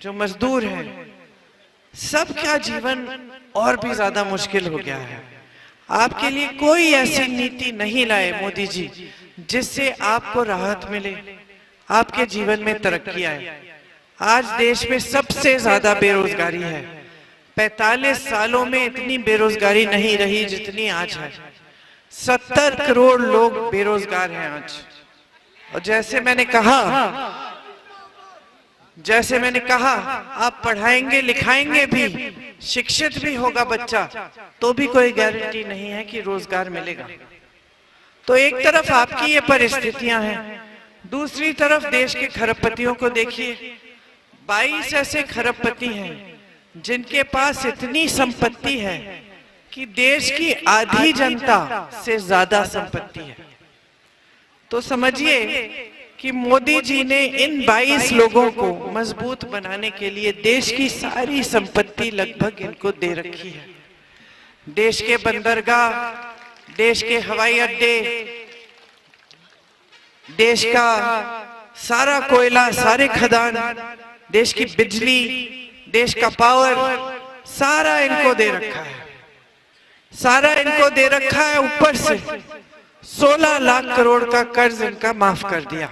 जो मजदूर हैं, सबका जीवन और भी ज्यादा मुश्किल हो गया है। आपके लिए कोई ऐसी नीति नहीं लाए मोदी जी जिससे आपको राहत मिले, आपके जीवन में तरक्की आए। आज देश में सबसे ज्यादा बेरोजगारी है। 45 सालों में इतनी बेरोजगारी नहीं रही जितनी आज है। 70 करोड़ लोग बेरोजगार हैं आज। और जैसे मैंने कहा आप पढ़ाएंगे लिखाएंगे भी, शिक्षित भी होगा बच्चा, तो भी कोई गारंटी नहीं है कि रोजगार मिलेगा। तो एक तरफ आपकी ये परिस्थितियां हैं, दूसरी तरफ देश के खरबपतियों को देखिए। 22 ऐसे खरबपति हैं जिनके पास इतनी संपत्ति है कि देश की आधी जनता से ज्यादा संपत्ति है। तो समझिए कि मोदी जी ने इन 22 लोगों को मजबूत बनाने के लिए देश की सारी संपत्ति लगभग इनको दे रखी है। देश के बंदरगाह, देश के हवाई अड्डे, देश का सारा कोयला, सारे खदान, देश की बिजली, देश का पावर, सारा इनको दे रखा है। सारा इनको दे रखा है। ऊपर से 16 लाख करोड़ का कर्ज इनका माफ कर दिया।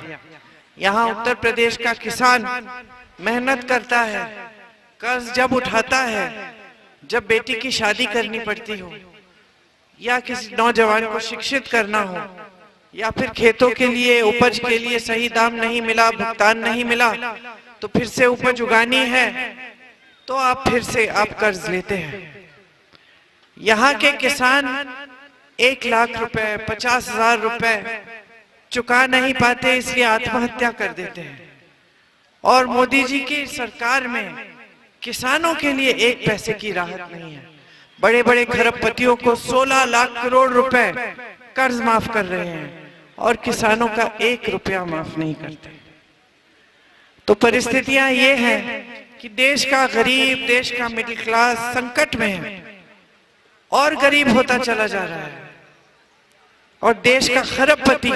यहाँ उत्तर प्रदेश का किसान मेहनत करता है, कर्ज जब उठाता है, जब बेटी की शादी करनी पड़ती हो या किसी नौजवान को शिक्षित करना हो या फिर खेतों के लिए, उपज के लिए सही दाम नहीं मिला, भुगतान नहीं मिला, तो फिर से उपज उगानी है, तो आप फिर से आप कर्ज लेते हैं। यहाँ के किसान 1 लाख रुपए, 50,000 रुपए चुका नहीं पाते, इसलिए आत्महत्या कर देते हैं। और मोदी जी की सरकार में किसानों के लिए 1 पैसे की राहत नहीं है। बड़े बड़े खरबपतियों को 16 लाख करोड़ रुपए कर्ज माफ कर रहे हैं और किसानों का 1 रुपया माफ नहीं करते। तो परिस्थितियां ये हैं कि देश का गरीब, देश का मिडिल क्लास संकट में है और गरीब होता चला जा रहा है, और देश का खरबपति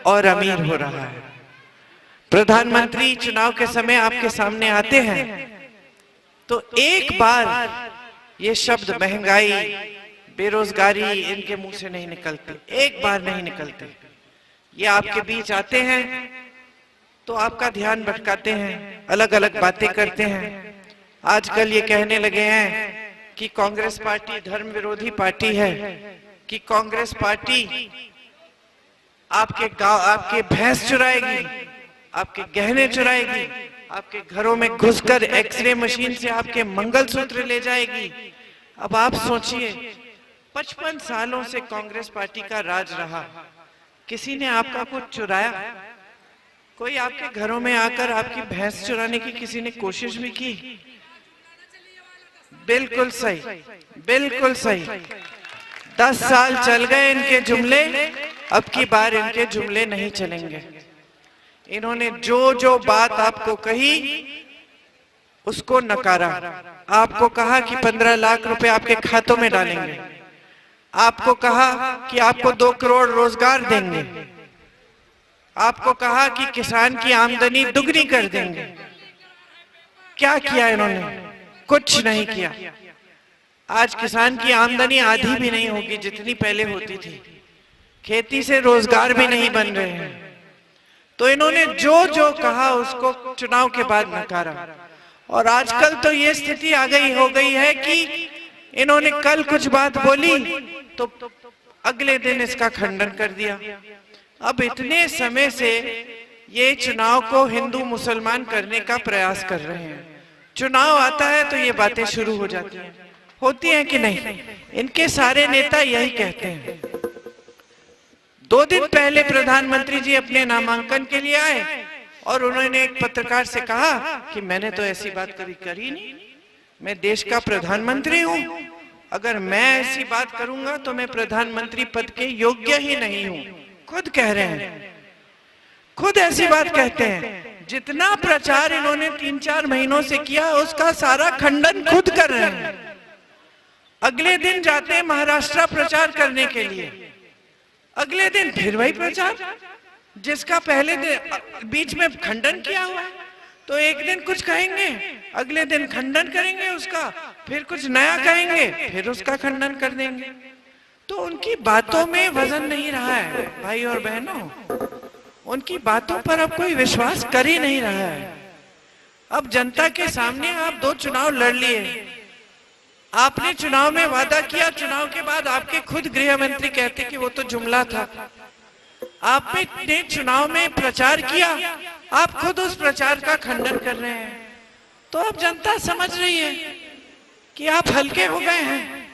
और अमीर हो रहा है। प्रधानमंत्री चुनाव के समय आपके सामने आते हैं तो एक बार ये शब्द महंगाई, बेरोजगारी इनके मुंह से नहीं निकलते, एक बार नहीं निकलते। ये आपके बीच आते हैं तो आपका ध्यान भटकाते हैं, अलग अलग बातें करते हैं। आजकल ये कहने लगे हैं कि कांग्रेस पार्टी धर्म विरोधी पार्टी है, कि कांग्रेस पार्टी आपके गांव, आपके भैंस चुराएगी, आपके गहने चुराएगी, आपके घरों में घुसकर एक्सरे मशीन से आपके मंगलसूत्र ले जाएगी। अब आप सोचिए, 55 सालों से कांग्रेस पार्टी का राज रहा, किसी ने आपका कुछ चुराया? कोई आपके घरों में आकर आपकी भैंस चुराने की किसी ने कोशिश भी की? बिल्कुल सही, बिल्कुल सही। 10 साल चल गए इनके जुमले, अब की बार इनके जुमले नहीं चलेंगे। इन्होंने जो जो बात आपको कही उसको नकारा। आपको कहा कि 15 लाख रुपए आपके खातों में डालेंगे, आपको कहा कि आपको 2 करोड़ रोजगार देंगे, आपको कहा कि किसान की आमदनी दुगनी कर देंगे। क्या किया इन्होंने? कुछ नहीं किया। आज किसान की आमदनी आधी भी नहीं होगी जितनी पहले होती थी, खेती से रोजगार भी नहीं बन रहे हैं। तो इन्होंने जो जो कहा उसको चुनाव के बाद नकारा। और आजकल तो ये स्थिति हो गई है कि इन्होंने कल कुछ बात बोली तो अगले दिन इसका खंडन कर दिया। अब इतने समय से ये चुनाव को हिंदू मुसलमान करने का प्रयास कर रहे हैं। चुनाव आता है तो ये बातें शुरू हो जाती हैं, होती हैं कि नहीं? इनके सारे नेता यही कहते हैं। 2 दिन पहले प्रधानमंत्री जी अपने नामांकन के लिए आए और उन्होंने एक पत्रकार से कहा कि मैंने तो ऐसी बात कभी करी नहीं, मैं देश का प्रधानमंत्री हूं, अगर मैं ऐसी बात करूंगा तो मैं प्रधानमंत्री पद के योग्य ही नहीं हूं। खुद कह रहे हैं, खुद ऐसी बात कहते हैं। जितना प्रचार इन्होंने 3-4 महीनों से किया उसका सारा खंडन खुद कर रहे हैं। अगले दिन जाते हैं महाराष्ट्र प्रचार करने के लिए, अगले दिन फिर वही प्रचार जिसका पहले बीच में खंडन किया हुआ है। तो एक दिन कुछ कहेंगे, अगले दिन खंडन करेंगे उसका, फिर कुछ नया कहेंगे, फिर उसका खंडन कर देंगे। तो उनकी बातों में वजन नहीं रहा है भाई और बहनों, उनकी बातों पर अब कोई विश्वास कर ही नहीं रहा है। अब जनता के सामने आप 2 चुनाव लड़ लिए, आपने चुनाव में वादा किया, चुनाव के बाद आपके खुद गृह मंत्री कहते कि वो तो जुमला था। आपने चुनाव में प्रचार किया, आप खुद उस प्रचार का खंडन कर रहे हैं। तो अब जनता समझ रही है कि आप हल्के हो गए हैं,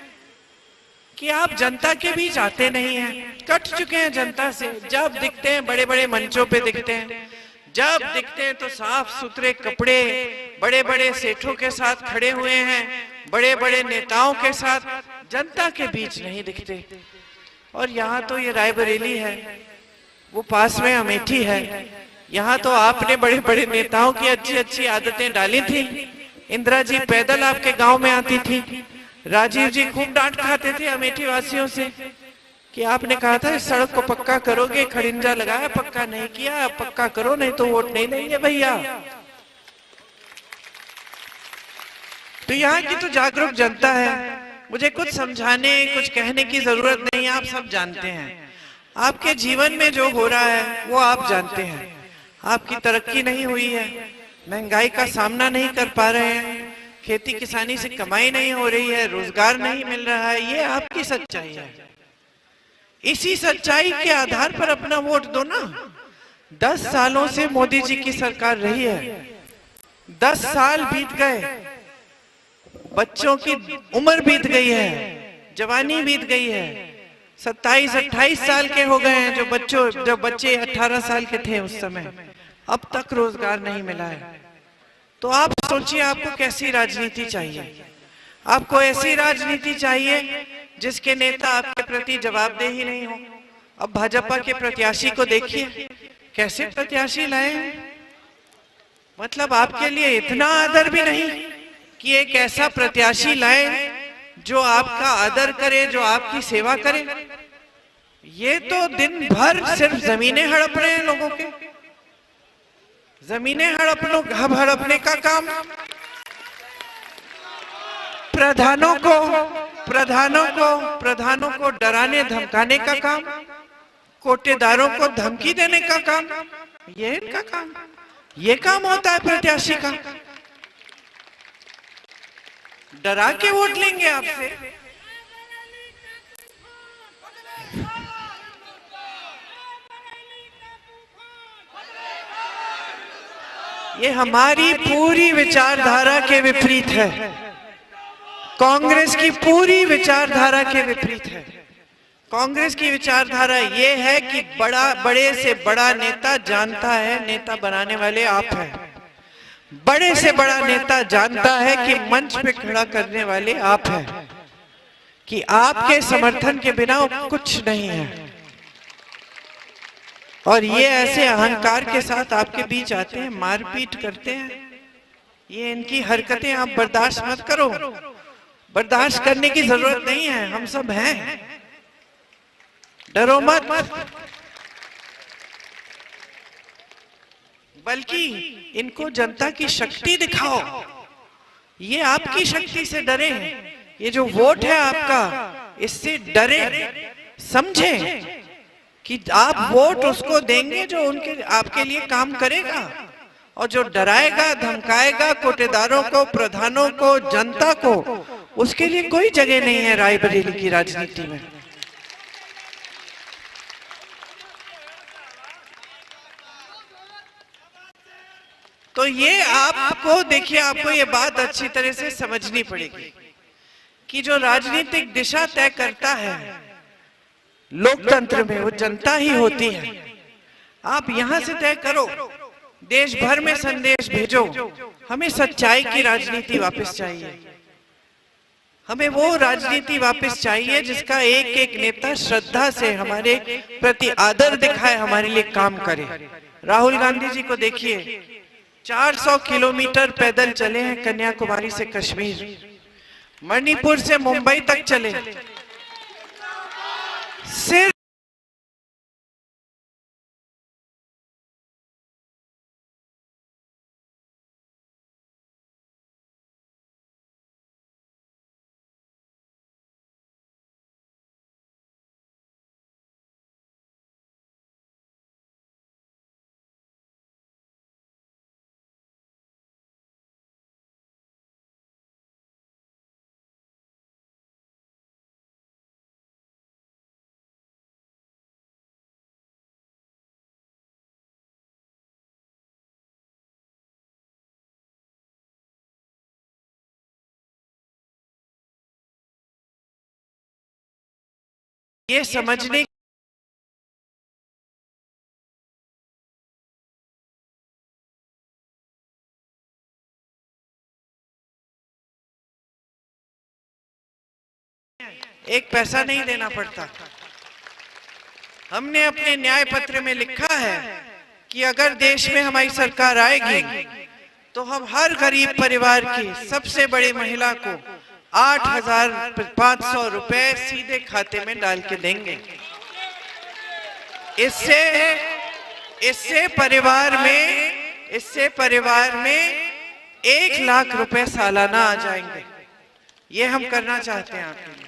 कि आप जनता के बीच आते नहीं हैं, कट चुके हैं जनता से। जब दिखते हैं बड़े बड़े मंचों पे दिखते हैं, जब दिखते हैं तो साफ सुथरे कपड़े, बड़े बड़े सेठों के साथ खड़े हुए हैं, बड़े बड़े नेताओं के साथ, जनता के बीच नहीं दिखते। और यहाँ तो ये रायबरेली है, वो पास में अमेठी है, यहाँ तो आपने बड़े बड़े नेताओं की अच्छी अच्छी आदतें डाली थी। इंदिरा जी पैदल आपके गांव में आती थी, राजीव जी खूब डांट खाते थे अमेठी वासियों से कि आपने कहा था इस सड़क को पक्का करोगे, खड़िंजा लगाया, पक्का नहीं किया, पक्का करो नहीं तो वोट नहीं देंगे भैया। तो यहाँ की तो जागरूक जनता है, मुझे कुछ समझाने कुछ कहने की जरूरत नहीं, आप सब जानते हैं। आपके जीवन में जो हो रहा है वो आप जानते हैं। आपकी तरक्की नहीं हुई है, महंगाई का सामना नहीं कर पा रहे हैं, खेती किसानी से कमाई नहीं हो रही है, रोजगार नहीं मिल रहा है, ये आपकी सच्चाई है। इसी सच्चाई के आधार पर अपना वोट दो ना। 10 सालों से मोदी जी की सरकार रही है, 10 साल बीत गए, बच्चों की उम्र बीत गई है, जवानी बीत गई है, 27-28 साल के हो गए हैं जब बच्चे 18 साल के थे उस समय, अब तक रोजगार नहीं मिला है। तो आप सोचिए आपको कैसी राजनीति चाहिए। आपको ऐसी राजनीति चाहिए जिसके नेता आपके प्रति जवाबदेही ही नहीं हो। अब भाजपा के प्रत्याशी को देखिए, कैसे प्रत्याशी लाए, मतलब आपके लिए इतना आदर भी नहीं कि एक ऐसा प्रत्याशी लाए जो आपका आदर करे, जो आपकी सेवा करे। ये तो दिन भर सिर्फ जमीनें हड़प रहे हैं लोगों के, जमीनें हड़पने का काम, प्रधानों को डराने धमकाने का काम, कोटेदारों को धमकी देने का काम, ये इनका काम, ये काम होता है प्रत्याशी का। डरा के वोट लेंगे आपसे। ये हमारी पूरी विचारधारा के विपरीत है, कांग्रेस की पूरी विचारधारा के विपरीत है। कांग्रेस की विचारधारा ये है कि बड़े से बड़ा नेता जानता है, नेता बनाने वाले आप हैं। बड़े से बड़ा नेता जानता है कि मंच पे खड़ा करने वाले आप हैं, कि आपके समर्थन के बिना कुछ नहीं है। और ये ऐसे अहंकार के साथ आपके बीच आते हैं, मारपीट करते हैं। ये इनकी हरकतें आप बर्दाश्त मत करो, बर्दाश्त करने की जरूरत नहीं है, हम सब हैं, डरो मत। बल्कि इनको जनता की शक्ति दिखाओ, ये आपकी शक्ति से डरे हैं। ये जो वोट है आपका, इससे डरे, समझे कि आप वोट उसको देंगे जो उनके आपके लिए काम करेगा, और जो डराएगा धमकाएगा कोटेदारों को, प्रधानों को, जनता को, उसके लिए कोई जगह नहीं है रायबरेली की राजनीति में। तो ये आपको देखिए, आपको ये बात अच्छी तरह से समझनी पड़ेगी कि जो राजनीतिक दिशा तय करता है लोकतंत्र में, वो जनता ही होती है। आप यहां से तय करो, देश भर में संदेश भेजो, हमें सच्चाई की राजनीति वापस चाहिए। हमें वो राजनीति वापस चाहिए जिसका एक एक नेता श्रद्धा से हमारे प्रति आदर दिखाए, हमारे लिए काम करे। राहुल गांधी जी को देखिए, 400 किलोमीटर पैदल चले हैं कन्याकुमारी से कश्मीर, मणिपुर से मुंबई तक चले, सिर्फ ये समझने एक पैसा नहीं देना पड़ता। हमने अपने न्याय पत्र में लिखा है कि अगर देश में हमारी सरकार आएगी तो हम हर गरीब परिवार की सबसे बड़ी महिला को 8,500 रुपए सीधे खाते में डाल के देंगे। इससे परिवार में 1 लाख रुपए सालाना आ जाएंगे। ये हम करना चाहते हैं आपके लिए।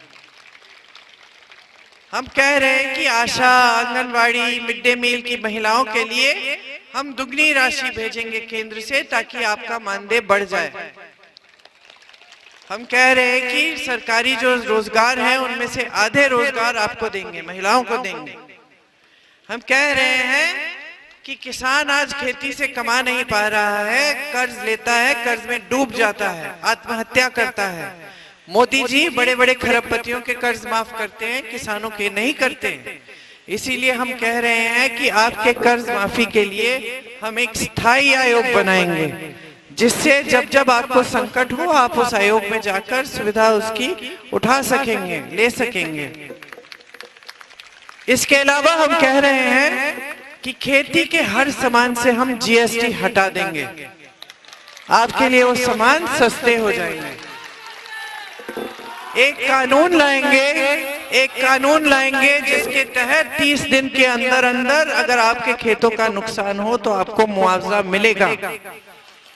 हम कह रहे हैं कि आशा, आंगनवाड़ी, मिड डे मील की महिलाओं के लिए हम दुगनी राशि भेजेंगे केंद्र से, ताकि आपका मानदेय बढ़ जाए। हम कह रहे हैं कि सरकारी जो रोजगार है उनमें से आधे रोजगार आपको देंगे, महिलाओं को देंगे। हम कह रहे हैं कि किसान आज खेती से कमा नहीं पा रहा है, कर्ज लेता है, कर्ज में डूब जाता है, आत्महत्या करता है। मोदी जी बड़े बड़े खरबपतियों के कर्ज माफ करते हैं, किसानों के नहीं करते। इसीलिए हम कह रहे हैं कि आपके कर्ज माफी के लिए हम एक स्थायी आयोग बनाएंगे, जिससे जब जब आपको संकट हो आप उस आयोग में जाकर सुविधा उसकी उठा सकेंगे, ले सकेंगे। इसके अलावा हम कह रहे हैं कि खेती के हर सामान से हम जीएसटी हटा देंगे। आपके लिए वो सामान सस्ते हो जाएंगे। एक कानून लाएंगे जिसके तहत 30 दिन के अंदर अंदर अगर आपके खेतों का नुकसान हो तो आपको मुआवजा मिलेगा।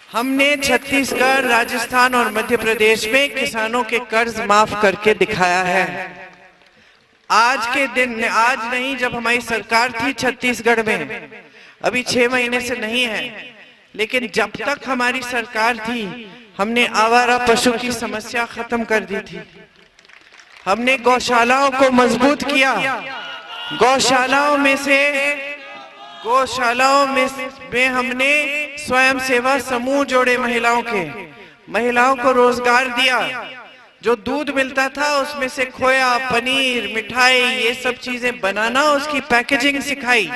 हमने छत्तीसगढ़, राजस्थान और मध्य प्रदेश में किसानों के कर्ज माफ करके दिखाया है। आज के दिन, आज नहीं, जब हमारी सरकार थी छत्तीसगढ़ में, अभी 6 महीने से नहीं है, लेकिन जब तक हमारी सरकार थी हमने आवारा पशु की समस्या खत्म कर दी थी। हमने गौशालाओं को मजबूत किया। गौशालाओं में हमने स्वयं सेवा समूह जोड़े, महिलाओं को रोजगार दिया। जो दूध मिलता था उसमें से खोया, पनीर, मिठाई, ये सब चीजें बनाना, उसकी पैकेजिंग सिखाई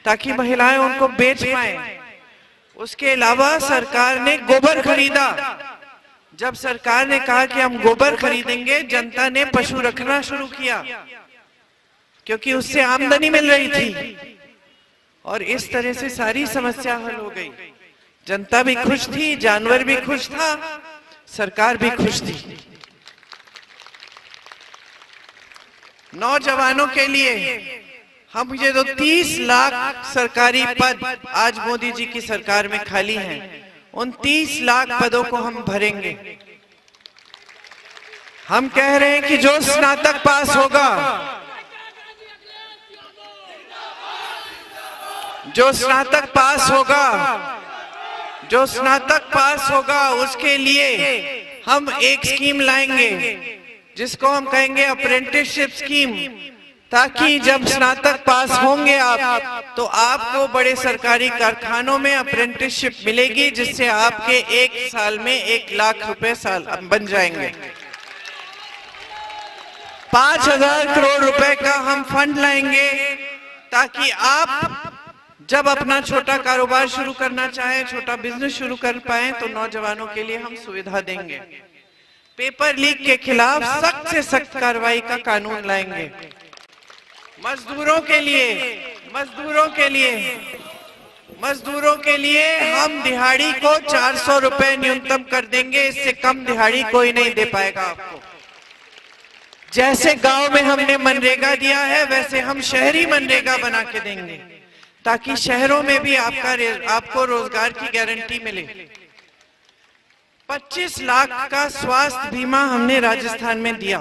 ताकि महिलाएं उनको बेच पाए। उसके अलावा सरकार ने गोबर खरीदा। जब सरकार ने कहा कि हम गोबर खरीदेंगे, जनता ने पशु रखना शुरू किया, क्योंकि उससे आमदनी मिल रही थी। और इस तरह से सारी समस्या हल हो गई। जनता भी खुश थी, जानवर भी खुश था, सरकार भी खुश थी। नौजवानों के लिए हम ये जो 30 लाख सरकारी पद आज मोदी जी की सरकार में खाली हैं, उन 30 लाख पदों को हम भरेंगे। हम कह रहे हैं कि जो स्नातक पास होगा, उसके लिए हम एक स्कीम लाएंगे जिसको हम कहेंगे अप्रेंटिसशिप स्कीम, ताकि जब स्नातक पास होंगे आप तो आपको बड़े सरकारी कारखानों में अप्रेंटिसशिप मिलेगी, जिससे आपके 1 साल में 1 लाख रुपए साल बन जाएंगे। 5,000 करोड़ रुपए का हम फंड लाएंगे, ताकि आप जब अपना छोटा कारोबार शुरू करना चाहें, छोटा बिजनेस शुरू कर पाएं, तो नौजवानों के लिए हम सुविधा देंगे। पेपर लीक के खिलाफ सख्त से सख्त कार्रवाई का कानून लाएंगे। मजदूरों के लिए हम दिहाड़ी को 400 रुपए न्यूनतम कर देंगे। इससे कम दिहाड़ी कोई नहीं दे पाएगा आपको। जैसे गांव में हमने मनरेगा दिया है, वैसे हम शहरी मनरेगा बना के देंगे, ताकि शहरों में भी आपको रोजगार की गारंटी मिले। 25 लाख का स्वास्थ्य बीमा हमने राजस्थान में दिया।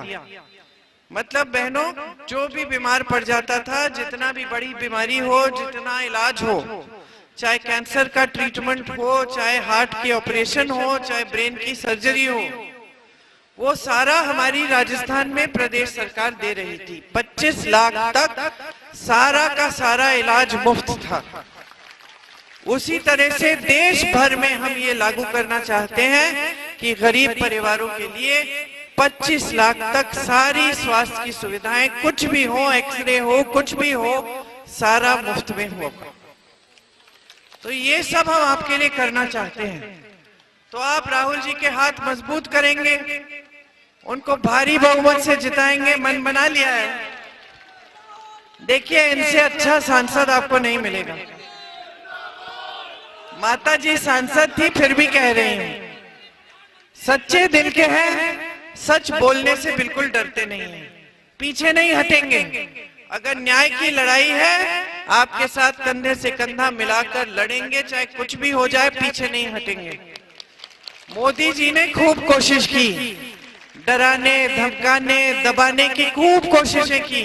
मतलब बहनों, जो भी बीमार पड़ जाता था, जितना भी बड़ी बीमारी हो, जितना इलाज हो, चाहे कैंसर का ट्रीटमेंट हो, चाहे हार्ट की ऑपरेशन हो, चाहे ब्रेन की सर्जरी हो, वो सारा हमारी राजस्थान में प्रदेश सरकार दे रही थी। 25 लाख तक सारा का सारा इलाज मुफ्त था। उसी तरह से देश भर में हम ये लागू करना चाहते हैं कि गरीब परिवारों के लिए 25 लाख तक सारी स्वास्थ्य की सुविधाएं, कुछ भी हो, एक्सरे हो, कुछ भी हो, सारा मुफ्त में होगा। तो ये सब हम आपके लिए करना चाहते हैं। तो आप राहुल जी के हाथ मजबूत करेंगे, उनको भारी बहुमत से जिताएंगे, मन बना लिया है। देखिए, इनसे अच्छा सांसद आपको नहीं मिलेगा। माता जी सांसद थी, फिर भी कह रही हूं, सच्चे दिल के हैं, सच बोलने से बिल्कुल डरते नहीं हैं, पीछे नहीं हटेंगे। अगर न्याय की लड़ाई है, आपके साथ कंधे से कंधा मिलाकर लड़ेंगे, चाहे कुछ भी हो जाए, पीछे नहीं हटेंगे। मोदी जी ने खूब कोशिश की, डराने, धमकाने, दबाने की खूब कोशिशें की,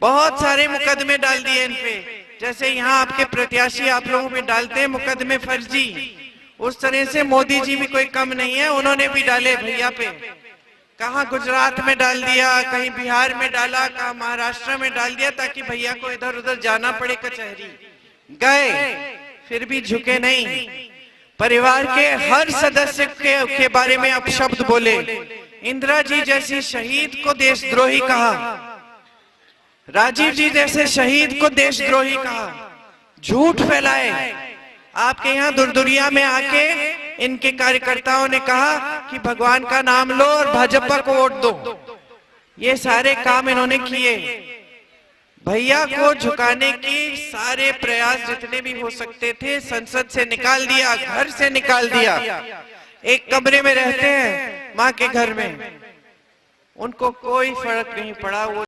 बहुत सारे मुकदमे डाल दिए इन पे, जैसे यहाँ आपके प्रत्याशी आप लोगों पे डालते हैं मुकदमे फर्जी, उस तरह से मोदी जी भी कोई कम नहीं है, उन्होंने भी डाले भैया पे। कहाँ गुजरात में डाल दिया, कहीं बिहार में डाला, कहाँ महाराष्ट्र में डाल दिया, ताकि भैया को इधर उधर जाना पड़े कचहरी। गए, फिर भी झुके नहीं। परिवार के हर सदस्य के बारे में अपशब्द बोले। इंदिरा जी जैसी शहीद को देशद्रोही कहा, राजीव जी जैसे शहीद को देशद्रोही कहा, झूठ फैलाए। आपके यहाँ दुरदुरिया में आके इनके कार्यकर्ताओं ने कहा कि भगवान का नाम लो और भाजपा को वोट दो। ये सारे काम इन्होंने किए। भैया को झुकाने की सारे प्रयास जितने भी हो सकते थे संसद से निकाल दिया, घर से निकाल दिया। एक कमरे में रहते हैं माँ के घर में, उनको कोई फर्क नहीं पड़ा। वो